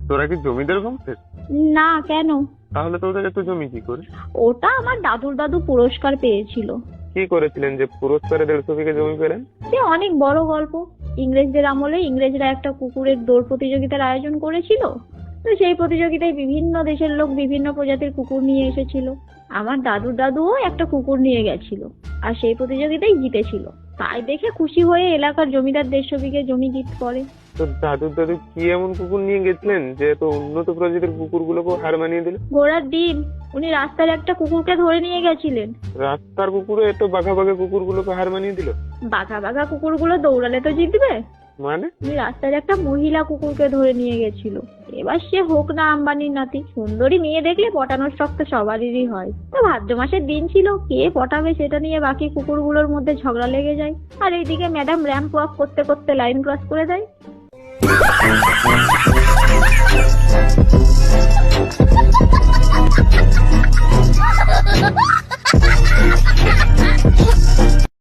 তোরা কি জমিদার বংশের? না, কেন? তাহলে তোদের এত জমি কি করে? ওটা আমার দাদুর দাদু পুরস্কার পেয়েছিল। কি করেছিলেন যে পুরস্কারে 150 বিঘা জমি পেলেন? সে অনেক বড় গল্প। ইংরেজদের আমলে ইংরেজরা একটা কুকুরের দৌড় প্রতিযোগিতার আয়োজন করেছিল। তো সেই প্রতিযোগিতায় বিভিন্ন দেশের লোক বিভিন্ন প্রজাতির কুকুর নিয়ে এসেছিল। আমার দাদুর দাদুও একটা কুকুর নিয়ে গেছিল, আর সেই প্রতিযোগিতায় জিতেছিল। তাই দেখে খুশি হয়ে এলাকার জমিদার 150 বিঘে জমি গিফট করে। তো দাদুর দাদু কি এমন কুকুর নিয়ে গেছিলেন যে এত উন্নত প্রজাতির কুকুরগুলোকে হার মানিয়ে দিল? ঘোড়ার দিন উনি রাস্তার একটা কুকুরকে ধরে নিয়ে গেছিলেন। রাস্তার কুকুরে এত বাঘা বাঘা কুকুরগুলোকে হার মানিয়ে দিল? বাঘা বাঘা কুকুরগুলো দৌড়ালে তো জিতবে। মানে? উনি রাস্তার একটা মহিলা কুকুরকে ধরে নিয়ে গেছিল। এবার সে হোক না আম্বানির নাতি, সুন্দরী মেয়ে দেখলে পটানোর শখ তো সবারই হয়। তো ভাদ্র মাসের দিন ছিল, কে পটাবে সেটা নিয়ে বাকি কুকুরগুলোর মধ্যে ঝগড়া লেগে যায়। আর এইদিকে ম্যাডাম র্যাম্প ওয়াক করতে করতে লাইন ক্রস করে দেয়।